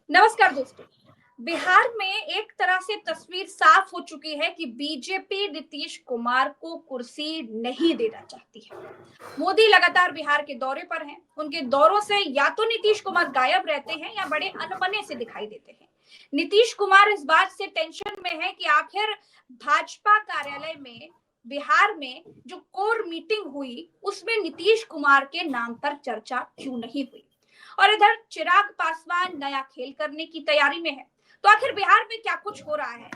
नमस्कार दोस्तों। बिहार में एक तरह से तस्वीर साफ हो चुकी है कि बीजेपी नीतीश कुमार को कुर्सी नहीं देना चाहती है। मोदी लगातार बिहार के दौरे पर हैं। उनके दौरों से या तो नीतीश कुमार गायब रहते हैं या बड़े अनबने से दिखाई देते हैं। नीतीश कुमार इस बात से टेंशन में है कि आखिर भाजपा कार्यालय में बिहार में जो कोर मीटिंग हुई उसमें नीतीश कुमार के नाम पर चर्चा क्यों नहीं हुई। और इधर चिराग पासवान नया खेल करने की तैयारी में है। तो आखिर बिहार में क्या कुछ हो रहा है,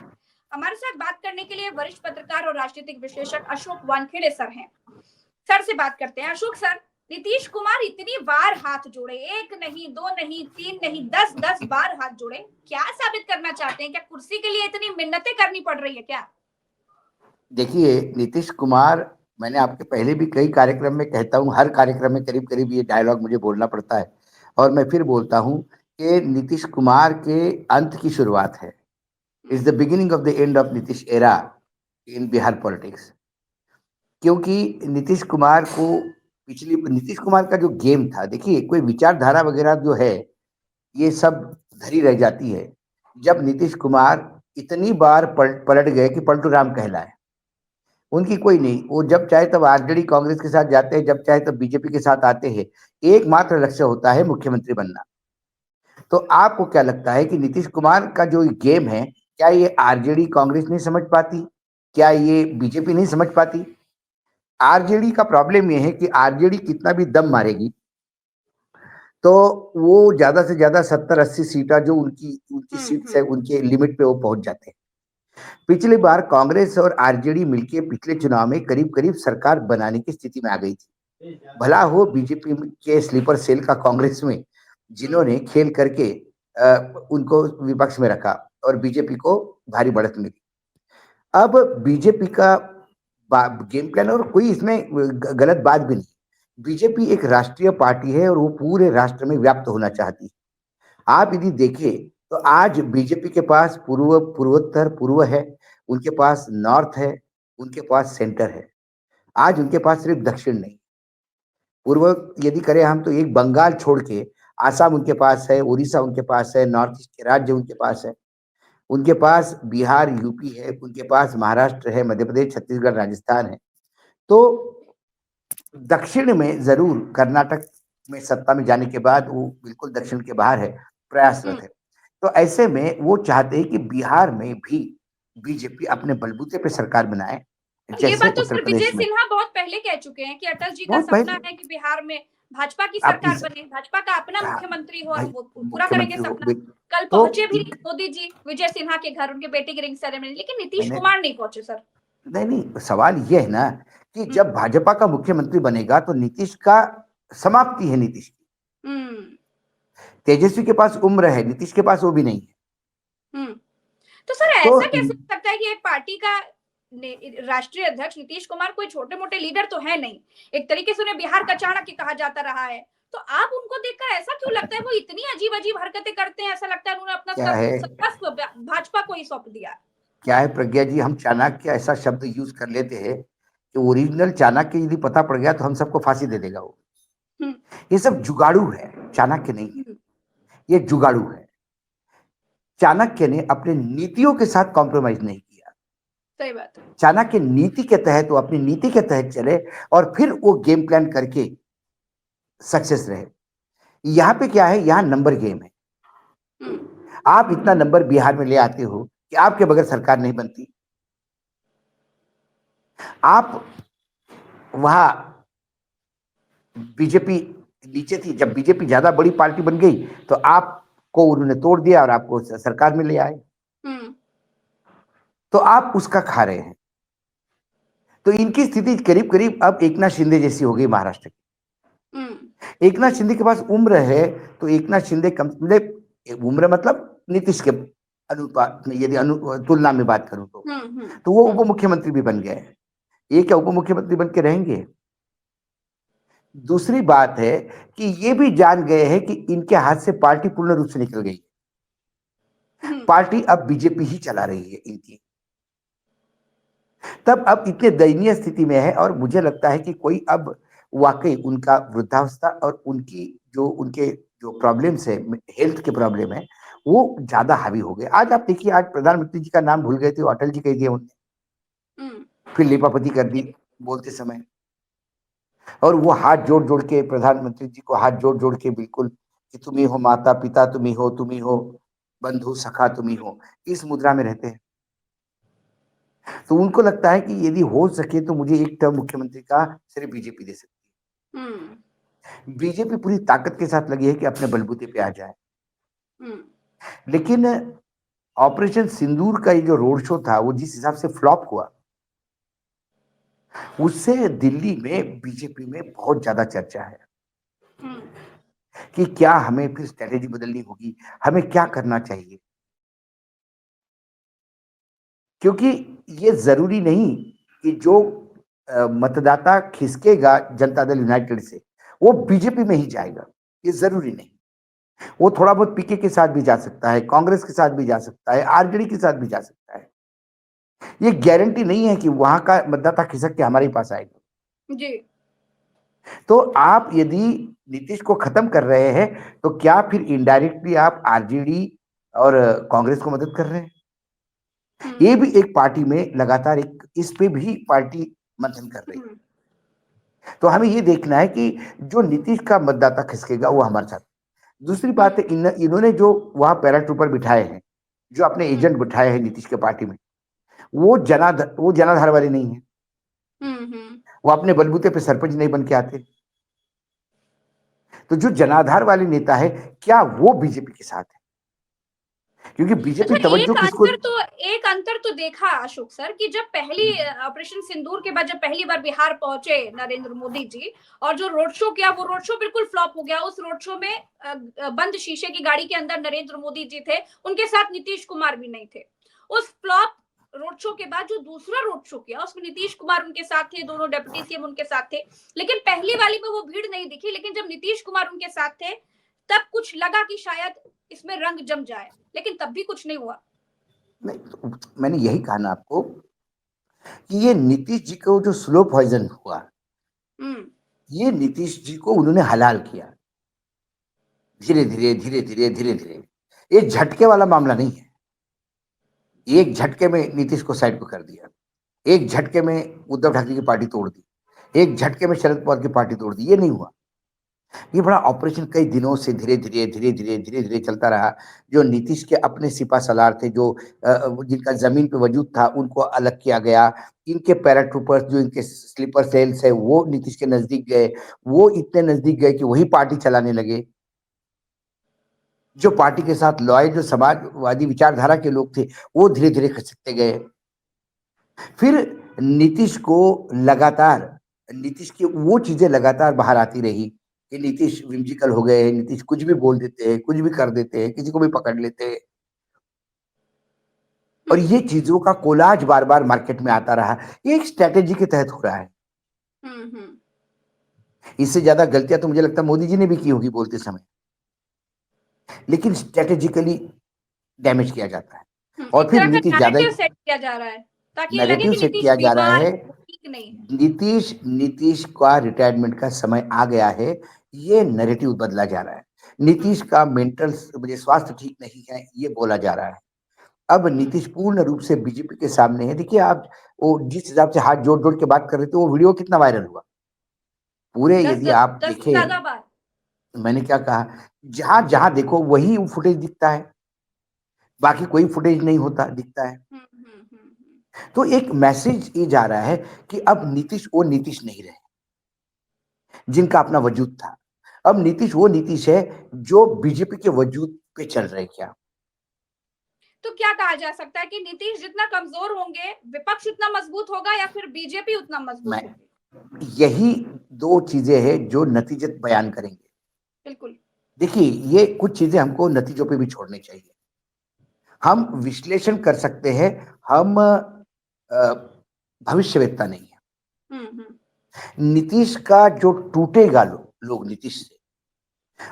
हमारे साथ बात करने के लिए वरिष्ठ पत्रकार और राजनीतिक विश्लेषक अशोक वानखेड़े सर हैं। सर से बात करते हैं। अशोक सर, नीतीश कुमार इतनी बार हाथ जोड़े, एक नहीं, दो नहीं, तीन नहीं, 10-10 बार हाथ जोड़े, क्या साबित करना चाहते हैं? क्या कुर्सी के लिए इतनी मिन्नतें करनी पड़ रही है क्या? देखिए, नीतीश कुमार, मैंने आपके पहले भी कई कार्यक्रम में कहता हूँ, हर कार्यक्रम में करीब करीब ये डायलॉग मुझे बोलना पड़ता है और मैं फिर बोलता हूँ कि नीतीश कुमार के अंत की शुरुआत है। Is the beginning of the end of Nitish era in Bihar politics. क्योंकि नीतीश कुमार का जो गेम था, देखिए, कोई विचारधारा वगैरह जो है ये सब धरी रह जाती है जब नीतीश कुमार इतनी बार पलट गए कि पलटू राम कहलाए। उनकी कोई नहीं, वो जब चाहे तब आरजेडी कांग्रेस के साथ जाते हैं, जब चाहे तब बीजेपी के साथ आते हैं। एकमात्र लक्ष्य होता है मुख्यमंत्री बनना। तो आपको क्या लगता है कि नीतीश कुमार का जो गेम है, क्या ये आरजेडी कांग्रेस नहीं समझ पाती? क्या ये बीजेपी नहीं समझ पाती? आरजेडी का प्रॉब्लम ये है कि आरजेडी कितना भी दम मारेगी तो वो ज्यादा से ज्यादा 70-80 सीटा जो उनकी उनकी सीट्स है, उनके लिमिट पे वो पहुंच जाते हैं। पिछली बार कांग्रेस और आरजेडी मिलकर पिछले चुनाव में करीब करीब सरकार बनाने की स्थिति में आ गई थी। भला हो बीजेपी के स्लीपर सेल का कांग्रेस में, जिन्होंने खेल करके उनको विपक्ष में रखा और बीजेपी को भारी बढ़त मिली। अब बीजेपी का गेम प्लान, और कोई इसमें गलत बात भी नहीं। बीजेपी एक राष्ट्रीय पार्टी है और वो पूरे राष्ट्र में व्याप्त होना चाहती है। आप यदि देखिए तो आज बीजेपी के पास पूर्व है, उनके पास नॉर्थ है, उनके पास सेंटर है। आज उनके पास सिर्फ दक्षिण नहीं, पूर्व यदि करें हम तो एक बंगाल छोड़ के आसाम उनके पास है, उड़ीसा उनके पास है, नॉर्थ ईस्ट के राज्य उनके पास है। उनके पास बिहार, यूपी है, उनके पास महाराष्ट्र है, मध्य प्रदेश, छत्तीसगढ़, राजस्थान है। तो दक्षिण में जरूर कर्नाटक में सत्ता में जाने के बाद वो बिल्कुल दक्षिण के बाहर है, प्रयासरत है। तो ऐसे में वो चाहते हैं कि बिहार में भी बीजेपी अपने बलबूते पे सरकार बनाए। ये बात तो उत्तर सर विजय प्रदेश में सिन्हा बहुत पहले कह चुके हैं कि अटल जी का बहुत सपना पहले है कि बिहार में भाजपा की आपकी सरकार बने, भाजपा का अपना मुख्यमंत्री हो और भाई वो पूरा करेंगे मुख्यमंत्री सपना। कल तो पहुंचे भी मोदी जी विजय सिन्हा के घर, उनके बेटे की रिंग सेरेमनी, लेकिन नीतीश मैंने कुमार नहीं पहुंचे सर। नहीं नहीं, सवाल ये है ना कि जब भाजपा का मुख्यमंत्री बनेगा तो नीतीश का समाप्ति है, नीतीश की। तेजस्वी के पास उम्र है, नीतीश के पास वो भी नहीं है। तो सर तो ऐसा कैसे हो सकता है कि एक पार्टी का राष्ट्रीय अध्यक्ष नीतीश कुमार कोई छोटे मोटे लीडर तो है नहीं, एक तरीके से उन्हें बिहार का चाणक्य कहा जाता रहा है। तो आप उनको देखकर ऐसा क्यों लगता है वो इतनी अजीब अजीब हरकतें करते हैं? ऐसा लगता है उन्होंने अपना क्या है सर्वस्व भाजपा को ही सौंप दिया। क्या है प्रज्ञा जी, हम चाणक्य ऐसा शब्द यूज कर लेते हैं कि ओरिजिनल चाणक्य यदि पता पड़ गया तो हम सबको फांसी दे देगा वो। ये सब जुगाड़ू है, चाणक्य नहीं है, ये जुगाड़ू है। चाणक्य ने अपने नीतियों के साथ कॉम्प्रोमाइज नहीं किया। सही बात है। चाणक्य नीति के तहत, वो अपनी नीति के तहत चले और फिर वो गेम प्लान करके सक्सेस रहे। यहाँ पे क्या है, यहाँ नंबर गेम है। आप इतना नंबर बिहार में ले आते हो कि आपके बगैर सरकार नहीं बनती। आप वहां बीजेपी नीचे थी, जब बीजेपी ज्यादा बड़ी पार्टी बन गई तो आपको उन्होंने तोड़ दिया और आपको सरकार में ले आए। तो आप उसका खा रहे हैं। तो इनकी स्थिति करीब करीब अब एकनाथ शिंदे जैसी हो गई महाराष्ट्र की। एकनाथ शिंदे के पास उम्र है तो एकनाथ शिंदे कम उम्र मतलब नीतीश के अनुपात में यदि तुलना में बात करूं तो वो उप मुख्यमंत्री भी बन गए। ये क्या उप मुख्यमंत्री बन के रहेंगे? दूसरी बात है कि ये भी जान गए हैं कि इनके हाथ से पार्टी पूर्ण रूप से निकल गई। पार्टी अब बीजेपी ही चला रही है इनकी। तब अब इतने दयनीय स्थिति में है और मुझे लगता है कि कोई अब वाकई उनका वृद्धावस्था और उनके जो प्रॉब्लम्स है, हेल्थ के प्रॉब्लम है, वो ज्यादा हावी हो गए। आज आप देखिए, आज प्रधानमंत्री जी का नाम भूल गए थे, अटल जी कह दिया उन्होंने, हम्म। फिर लिपापति कर दी बोलते समय। और वो हाथ जोड़ जोड़ के, प्रधानमंत्री जी को हाथ जोड़ जोड़ के बिल्कुल, कि तुम ही हो माता पिता, तुम ही हो, तुम ही हो बंधु सखा, तुम ही हो, इस मुद्रा में रहते हैं। तो उनको लगता है कि यदि हो सके तो मुझे एक टर्म मुख्यमंत्री का सिर्फ बीजेपी दे सकती हम्म। है। बीजेपी पूरी ताकत के साथ लगी है कि अपने बलबूते पे आ जाए। हम्म। लेकिन ऑपरेशन सिंदूर का ये जो रोड शो था, वो जिस हिसाब से फ्लॉप हुआ, उससे दिल्ली में बीजेपी में बहुत ज्यादा चर्चा है हम्म। कि क्या हमें फिर स्ट्रेटेजी बदलनी होगी, हमें क्या करना चाहिए। क्योंकि ये जरूरी नहीं कि जो मतदाता खिसकेगा जनता दल यूनाइटेड से, वो बीजेपी में ही जाएगा, ये जरूरी नहीं। वो थोड़ा बहुत पीके के साथ भी जा सकता है, कांग्रेस के साथ भी जा सकता है, आरजेडी के साथ भी जा सकता है। ये गारंटी नहीं है कि वहां का मतदाता खिसक के हमारे पास आएगा। जी। तो आप यदि नीतीश को खत्म कर रहे हैं, तो क्या फिर इनडायरेक्टली आप आरजेडी और कांग्रेस को मदद कर रहे हैं? ये भी एक पार्टी में लगातार एक, इस पे भी पार्टी मंथन कर रही है। तो हमें ये देखना है कि जो नीतीश का मतदाता खिसकेगा वो हमारे साथ। दूसरी बात है, इन्होंने जो वहां पैराट्रूपर बिठाए हैं, जो अपने एजेंट बिठाए हैं नीतीश के पार्टी में, वो जनाधार वाले नहीं है। वो अपने बलबूते पे सरपंच नहीं बन के आते। तो जो जनाधार वाले नेता है, क्या वो बीजेपी के साथ है? क्योंकि बीजेपी अच्छा, तवज्जो किसको, एक अंतर तो देखा अशोक सर कि जब पहली ऑपरेशन सिंदूर के बाद जब पहली बार बिहार पहुंचे नरेंद्र मोदी जी, और जो रोड शो किया वो रोड शो बिल्कुल फ्लॉप हो गया। उस रोड शो में बंद शीशे की गाड़ी के अंदर नरेंद्र मोदी जी थे, उनके साथ नीतीश कुमार भी नहीं थे। उस फ्लॉप रोड शो के बाद जो दूसरा रोड शो किया उसमें नीतीश कुमार उनके साथ थे, दोनों डेप्यूटी सीएम उनके साथ थे। लेकिन पहली वाली में वो भीड़ नहीं दिखी, लेकिन जब नीतीश कुमार उनके साथ थे तब कुछ लगा कि शायद इसमें रंग जम जाए, लेकिन तब भी कुछ नहीं हुआ। नहीं, तो मैंने यही कहा ना आपको कि ये नीतीश जी को जो स्लो पॉइजन हुआ, ये नीतीश जी को उन्होंने हलाल किया, धीरे धीरे धीरे धीरे धीरे धीरे। ये झटके वाला मामला नहीं है। एक झटके में नीतीश को साइड पर कर दिया, एक झटके में उद्धव ठाकरे की पार्टी तोड़ दी, एक झटके में शरद पवार की पार्टी तोड़ दी, ये नहीं हुआ। ये बड़ा ऑपरेशन कई दिनों से धीरे धीरे धीरे धीरे धीरे धीरे चलता रहा। जो नीतीश के अपने सिपा सलार थे, जो जिनका जमीन पे वजूद था, उनको अलग किया गया। इनके पैराट्रूपर्स, जो इनके स्लीपर सेल्स है, वो नीतीश के नजदीक गए। वो इतने नजदीक गए कि वही पार्टी चलाने लगे। जो पार्टी के साथ लॉयल, जो समाजवादी विचारधारा के लोग थे, वो धीरे धीरे खसकते गए। फिर नीतीश को लगातार, नीतीश की वो चीजें लगातार बाहर आती रही कि नीतीश विम्जिकल हो गए, नीतीश कुछ भी बोल देते हैं, कुछ भी कर देते हैं, किसी को भी पकड़ लेते हैं। और ये चीजों का कोलाज बार बार मार्केट में आता रहा। ये एक स्ट्रेटेजी के तहत हो रहा है। इससे ज्यादा गलतियां तो मुझे लगता है मोदी जी ने भी की होगी बोलते समय, लेकिन स्ट्रेटेजिकली डैमेज किया जाता है। और एक फिर तरह का नीतीश ज्यादा नैरेटिव सेट किया जा रहा है ताकि ये लगे नैरेटिव कि सेट नीतीश किया जा रहा बीमार है। है, ठीक नहीं है। नीतीश का रिटायरमेंट का समय आ गया है, ये नैरेटिव बदला जा रहा है। नीतीश का मेंटल, मुझे स्वास्थ्य ठीक नहीं है, ये बोला जा रहा है। अब नीतीश पूर्ण रूप से बीजेपी के सामने है। देखिए आप, वो जिस हिसाब से हाथ जोड़ जोड़ के बात कर रहे थे, वो वीडियो कितना वायरल हुआ पूरे, दस यदि दस आप दस से ज्यादा देखें। बार। मैंने क्या कहा, जहां जहां देखो वही फुटेज दिखता है, बाकी कोई फुटेज नहीं होता दिखता है। तो एक मैसेज ये जा रहा है कि अब नीतीश वो नीतीश नहीं रहे जिनका अपना वजूद था। अब नीतीश वो नीतीश है जो बीजेपी के वजूद पे चल रहे। क्या तो क्या कहा जा सकता है कि नीतीश जितना कमजोर होंगे विपक्ष उतना मजबूत होगा, या फिर बीजेपी उतना मैं, मजबूत होगी? यही दो चीजें हैं जो नतीजत बयान करेंगे। बिल्कुल। देखिए, ये कुछ चीजें हमको नतीजों पे भी छोड़नी चाहिए। हम विश्लेषण कर सकते हैं, हम भविष्यवेत्ता नहीं है। नीतीश का जो टूटेगा लोग नीतीश से,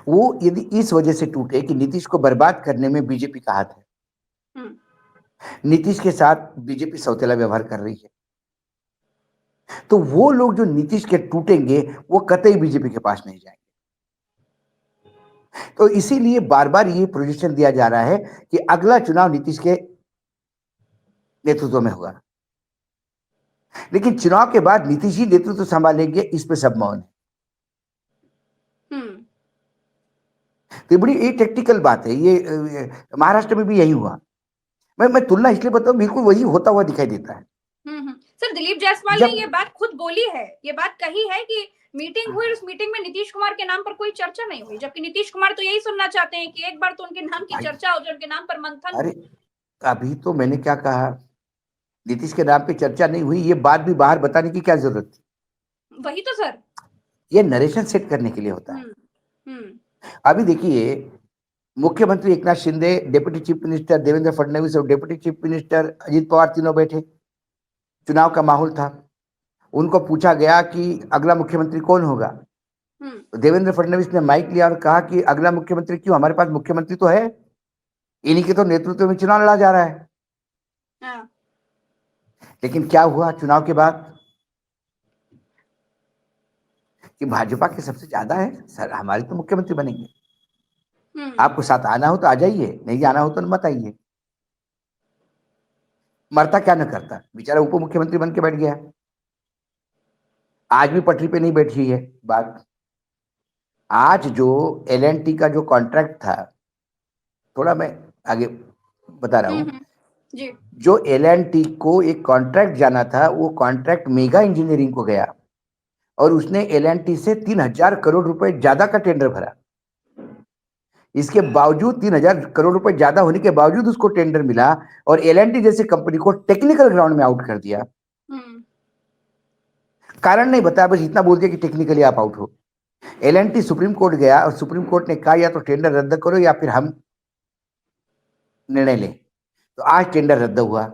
वो यदि इस वजह से टूटे कि नीतीश को बर्बाद करने में बीजेपी का हाथ है, नीतीश के साथ बीजेपी सौतेला व्यवहार कर रही है, तो वो लोग जो नीतीश के टूटेंगे वो कतई बीजेपी के पास नहीं जाएंगे। तो इसीलिए बार बार ये प्रोजेक्शन दिया जा रहा है कि अगला चुनाव नीतीश के नेतृत्व में होगा, लेकिन चुनाव के बाद नीतीश ही नेतृत्व संभालेंगे, इस पे सब मौन है। हम्म। तो ये बड़ी ये टेक्निकल बात है। ये महाराष्ट्र में भी यही हुआ। मैं तुलना इसलिए बताऊं, बिल्कुल वही होता हुआ दिखाई देता है। सर, दिलीप जायसवाल ने जब ये बात खुद बोली है, ये बात कही है कि मीटिंग हुई, उस मीटिंग में नीतीश कुमार के नाम पर कोई चर्चा नहीं हुई, जबकि नीतीश कुमार तो यही सुनना चाहते हैं कि एक बार तो उनके नाम की भाई, चर्चा हो जाए, उनके नाम पर मंथन हो। अरे अभी तो मैंने क्या कहा, नीतीश के नाम पे चर्चा नहीं हुई, ये बात भी बाहर बताने की क्या जरूरत थी? वही तो सर। ये नरेशन सेट करने के लिए होता है। अभी देखिए, मुख्यमंत्री Eknath Shinde, deputy chief minister Devendra Fadnavis और deputy chief minister Ajit Pawar तीनों बैठे। चुनाव का माहौल था। उनको पूछा गया कि अगला मुख्यमंत्री कौन होगा। तो देवेंद्र फडणवीस ने माइक लिया और कहा कि अगला मुख्यमंत्री क्यों, हमारे पास मुख्यमंत्री तो है, इन्हीं के तो नेतृत्व में चुनाव लड़ा जा रहा है। हाँ। लेकिन क्या हुआ चुनाव के बाद कि भाजपा के सबसे ज्यादा है सर, हमारे तो मुख्यमंत्री बनेंगे। आपको साथ आना हो तो आ जाइए, नहीं आना हो तो मत आइए। मरता क्या न करता, बेचारा उप मुख्यमंत्री बन के बैठ गया। आज भी पटरी पे नहीं बैठी है बात। आज जो एलएनटी का जो कॉन्ट्रैक्ट था, थोड़ा मैं आगे बता रहा हूं। जी। जो एलएनटी को एक कॉन्ट्रैक्ट जाना था, वो कॉन्ट्रैक्ट मेगा इंजीनियरिंग को गया और उसने एलएनटी से 3,000 करोड़ रुपए ज्यादा का टेंडर भरा। इसके बावजूद 3,000 करोड़ रुपए ज्यादा होने के बावजूद उसको टेंडर मिला और एलएनटी जैसी कंपनी को टेक्निकल ग्राउंड में आउट कर दिया। कारण नहीं बताया, बस इतना बोल दिया कि टेक्निकली आप आउट हो। एलएनटी सुप्रीम कोर्ट गया और सुप्रीम कोर्ट ने कहा या तो टेंडर रद्द करो या फिर हम निर्णय लें। तो आज टेंडर रद्द हुआ।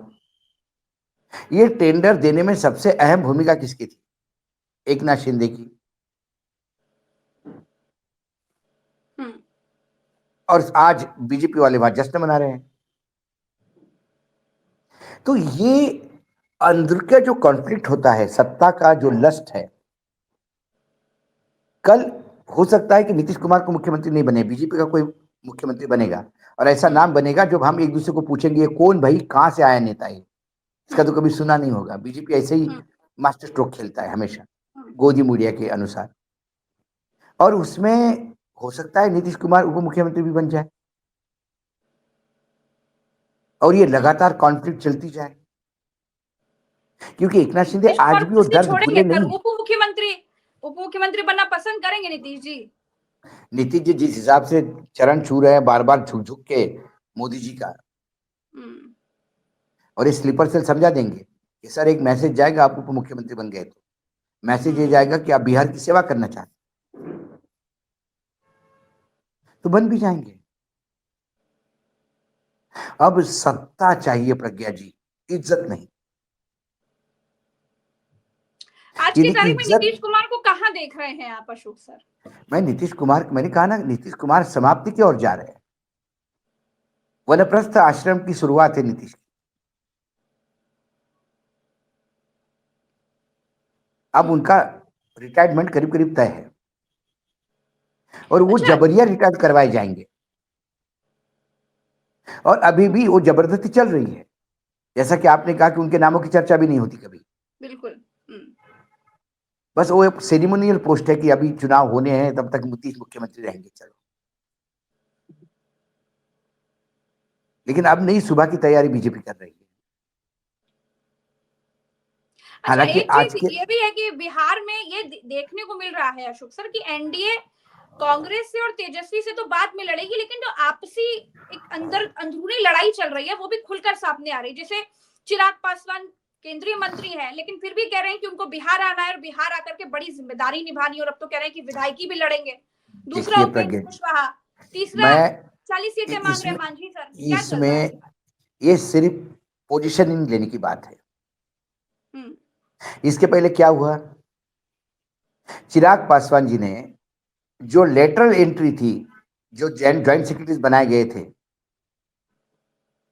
ये टेंडर देने में सबसे अहम भूमिका किसकी थी? एकनाथ शिंदे की। और आज बीजेपी वाले वहां जश्न मना रहे हैं। तो ये अंदर का जो कॉन्फ्लिक्ट होता है, सत्ता का जो लस्ट है, कल हो सकता है कि नीतीश कुमार को मुख्यमंत्री नहीं बने, बीजेपी का कोई मुख्यमंत्री बनेगा और ऐसा नाम बनेगा जब हम एक दूसरे को पूछेंगे ये कौन भाई, कहां से आया नेता है, इसका तो कभी सुना नहीं होगा। बीजेपी ऐसे ही मास्टर स्ट्रोक खेलता है हमेशा, गोदी मीडिया के अनुसार। और उसमें हो सकता है नीतीश कुमार उप मुख्यमंत्री भी बन जाए और ये लगातार कॉन्फ्लिक्ट चलती जाए, क्योंकि एकनाथ शिंदे नीतीश आज कुमार भी वो कुर्सी दर्द छोड़ेंगे भूले पर नहीं। उप मुख्यमंत्री बनना पसंद करेंगे नीतीश जी? नीतीश जी जिस हिसाब से चरण छू रहे हैं बार बार झुक झुक के मोदी जी का, और इस स्लीपर सेल समझा देंगे कि सर एक मैसेज जाएगा आप उप मुख्यमंत्री बन गए, तो मैसेज ये जाएगा कि आप बिहार की सेवा करना चाहते, तो बन भी जाएंगे। अब सत्ता चाहिए प्रज्ञा जी, इज्जत नहीं। आज की तारीख में नीतीश कुमार को कहां देख रहे हैं आप अशोक सर? मैंने कहा ना, नीतीश कुमार समाप्ति की ओर जा रहे हैं। वनप्रस्थ आश्रम की शुरुआत है नीतीश की। अब उनका रिटायरमेंट करीब करीब तय है और वो जबरिया रिटायर करवाए जाएंगे। और अभी भी वो जबरदस्ती चल रही है, जैसा कि आपने कहा कि उनके नामों की चर्चा भी नहीं होती कभी। बिल्कुल। बस वो एक सेरिमोनियल पोस्ट है कि अभी चुनाव होने हैं, तब तक नीतीश मुख्यमंत्री रहेंगे, चलो। लेकिन अब नई सुबह की तैयारी बीजेपी कर रही है। अच्छा, एक चीज ये भी है कि बिहार में ये देखने को मिल रहा है अशोक सर कि एनडीए कांग्रेस से और तेजस्वी से तो बाद में लड़ेगी, लेकिन जो आपसी एक अंदरूनी लड़ाई चल रही है वो भी खुलकर सामने आ रही है। जैसे चिराग पासवान केंद्रीय मंत्री हैं, लेकिन फिर भी कह रहे हैं कि उनको बिहार आना है और बिहार आकर के बड़ी जिम्मेदारी निभानी है, और अब तो कह रहे हैं कि विधायकी भी लड़ेंगे। दूसरा उपेंद्र कुशवाहा, तीसरा 40 सीटें मांग रहे हैं मांझी सर। क्या चल रहा है? ये सिर्फ पोजीशन लेने की बात है। इसके पहले क्या हुआ, चिराग पासवान जी ने जो लेटरल एंट्री थी, जो ज्वाइंट सेक्रेटरीज बनाए गए थे,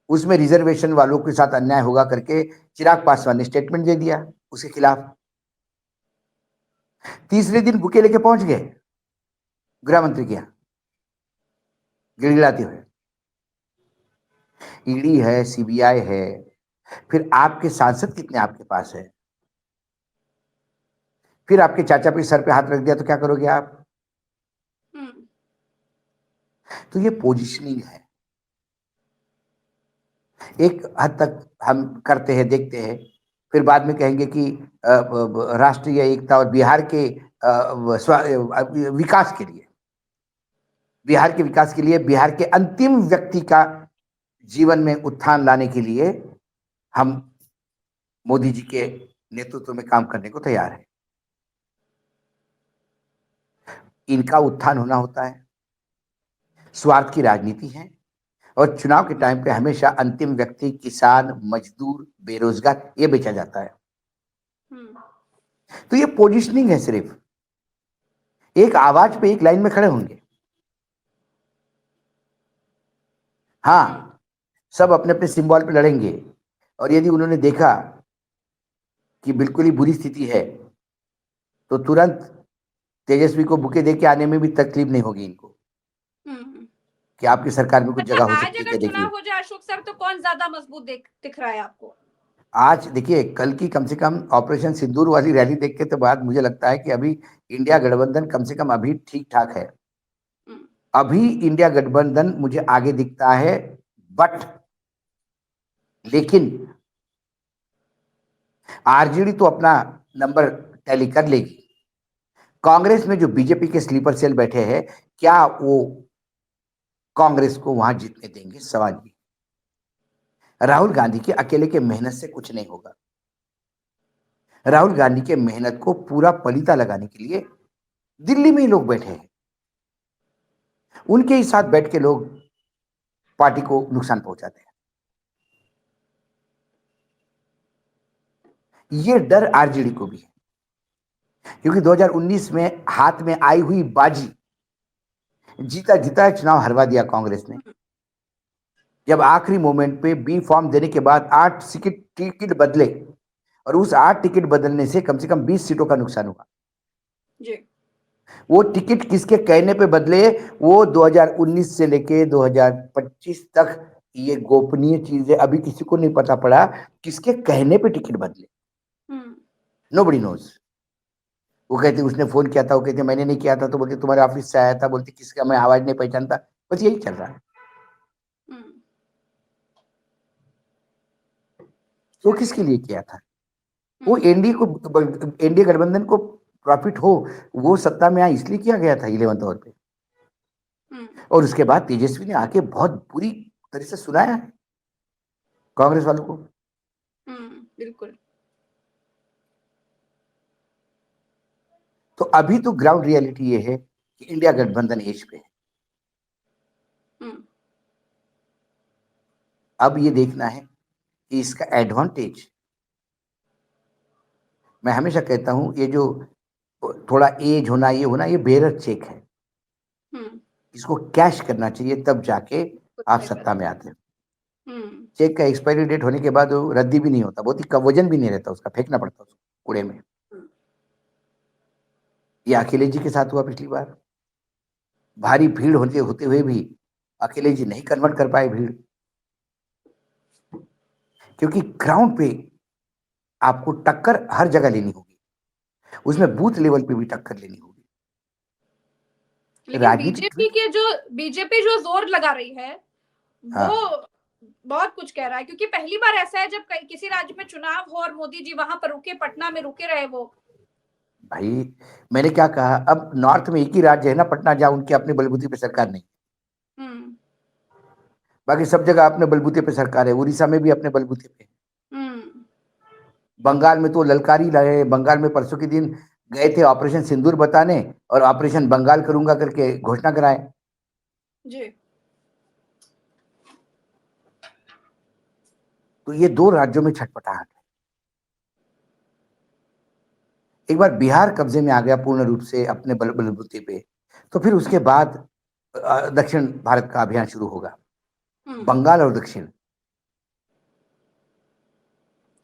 उसमें रिजर्वेशन वालों के साथ अन्याय होगा करके चिराग पासवान ने स्टेटमेंट दे दिया उसके खिलाफ। तीसरे दिन बुके लेके पहुंच गए गृह मंत्री के यहां गिड़गिड़ाते हुए। ईडी है, सीबीआई है, फिर आपके सांसद कितने आपके पास है? फिर आपके चाचा पे सर पे हाथ रख दिया तो क्या करोगे आप? हम्म। तो ये पोजिशनिंग है, एक हद तक हम करते हैं, देखते हैं, फिर बाद में कहेंगे कि राष्ट्रीय एकता और बिहार के विकास के लिए, बिहार के विकास के लिए, बिहार के अंतिम व्यक्ति का जीवन में उत्थान लाने के लिए हम मोदी जी के नेतृत्व में काम करने को तैयार है। इनका उत्थान होना होता है, स्वार्थ की राजनीति है, और चुनाव के टाइम पे हमेशा अंतिम व्यक्ति, किसान, मजदूर, बेरोजगार, ये बेचा जाता है। तो ये पोजिशनिंग है, सिर्फ एक आवाज पे एक लाइन में खड़े होंगे। हाँ, सब अपने अपने सिंबल पे लड़ेंगे, और यदि उन्होंने देखा कि बिल्कुल ही बुरी स्थिति है तो तुरंत तेजस्वी को बुके दे के आने में भी तकलीफ नहीं होगी इनको, कि आपकी सरकार में कुछ जगह हो आज सकती है अगर क्या? चुनाव देखिए हो जाए अशोक सर, तो कौन ज्यादा मजबूत दिख रहा है आपको? आज देखिए, कल की कम से कम ऑपरेशन सिंदूर वाली रैली देख के तो बाद मुझे लगता है कि अभी इंडिया गठबंधन कम से कम अभी ठीक ठाक है। अभी इंडिया गठबंधन मुझे आगे दिखता है, बट लेकिन आरजेडी तो अपना नंबर टैली कर लेगी। कांग्रेस में जो बीजेपी के स्लीपर सेल बैठे हैं, क्या वो कांग्रेस को वहां जीतने देंगे? सवाल भी। राहुल गांधी के अकेले के मेहनत से कुछ नहीं होगा। राहुल गांधी के मेहनत को पूरा पलीता लगाने के लिए दिल्ली में ही लोग बैठे हैं, उनके ही साथ बैठ के लोग पार्टी को नुकसान पहुंचाते हैं। ये डर आरजेडी को भी है, क्योंकि 2019 में हाथ में आई हुई बाजी, जीता जीता चुनाव हरवा दिया कांग्रेस ने। जब आखिरी मोमेंट पे बी फॉर्म देने के बाद 8 टिकट बदले, और उस 8 टिकट बदलने से कम 20 सीटों का नुकसान हुआ जी। वो टिकट किसके कहने पे बदले, वो 2019 से लेके 2025 तक ये गोपनीय चीज है, अभी किसी को नहीं पता पड़ा किसके कहने पे टिकट बदले। Nobody knows. वो कहते उसने फोन किया था, वो कहते मैंने नहीं किया था, तो बोलते तुम्हारे ऑफिस से आया था, बोलते किसका, मैं आवाज नहीं पहचानता। बस यही चल रहा है। वो किसके लिए किया था? वो एनडीए गठबंधन को प्रॉफिट हो, वो सत्ता में आया इसलिए किया गया था 11th आवर पे। और उसके बाद तेजस्वी ने आके बहुत बुरी तरह से सुनाया है कांग्रेस वालों को। बिल्कुल। तो अभी तो ग्राउंड रियलिटी ये है कि इंडिया गठबंधन एज पे है। अब ये देखना है कि इसका एडवांटेज, मैं हमेशा कहता हूं, ये जो थोड़ा एज होना, ये होना, ये बेरर चेक है। इसको कैश करना चाहिए, तब जाके आप सत्ता में आते हैं। चेक का एक्सपायरी डेट होने के बाद वो रद्दी भी नहीं होता, बहुत ही कम, वजन भी नहीं रहता उसका, फेंकना पड़ता उसको कूड़े में। ये अखिलेश जी के साथ हुआ पिछली बार, भारी भीड़ होते होते हुए भी अखिलेश जी नहीं कन्वर्ट कर पाए भीड़, क्योंकि ग्राउंड पे आपको टक्कर हर जगह लेनी होगी, उसमें बूथ लेवल पे भी टक्कर लेनी होगी। लेकिन बीजेपी जो जोर लगा रही है, वो बहुत कुछ कह रहा है, क्योंकि पहली बार ऐसा है जब किसी राज्य में चुनाव हो और मोदी जी वहां पर रुके, पटना में रुके रहे। वो भाई, मैंने क्या कहा, अब नॉर्थ में एक ही राज्य है ना, पटना, जहां उनके अपने बलबूते पे सरकार नहीं। बाकी सब जगह अपने बलबूते पे सरकार है। उड़ीसा में भी अपने बलबूते पे। बंगाल में तो ललकारी रहे, बंगाल में परसों के दिन गए थे ऑपरेशन सिंदूर बताने, और ऑपरेशन बंगाल करूंगा करके घोषणा कराए जी। तो ये 2 राज्यों में छटपटाहट है। एक बार बिहार कब्जे में आ गया पूर्ण रूप से अपने बलबूते पे, तो फिर उसके बाद दक्षिण भारत का अभियान शुरू होगा। बंगाल और दक्षिण,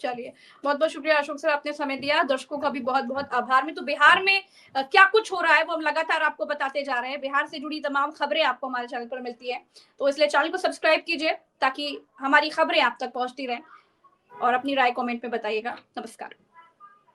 चलिए, बहुत बहुत शुक्रिया अशोक सर, आपने समय दिया। दर्शकों का भी बहुत बहुत आभार। में तो बिहार में क्या कुछ हो रहा है वो हम लगातार आपको बताते जा रहे हैं। बिहार से जुड़ी तमाम खबरें आपको हमारे चैनल पर मिलती है, तो इसलिए चैनल को सब्सक्राइब कीजिए ताकि हमारी खबरें आप तक पहुंचती रहें, और अपनी राय कमेंट में बताइएगा। नमस्कार।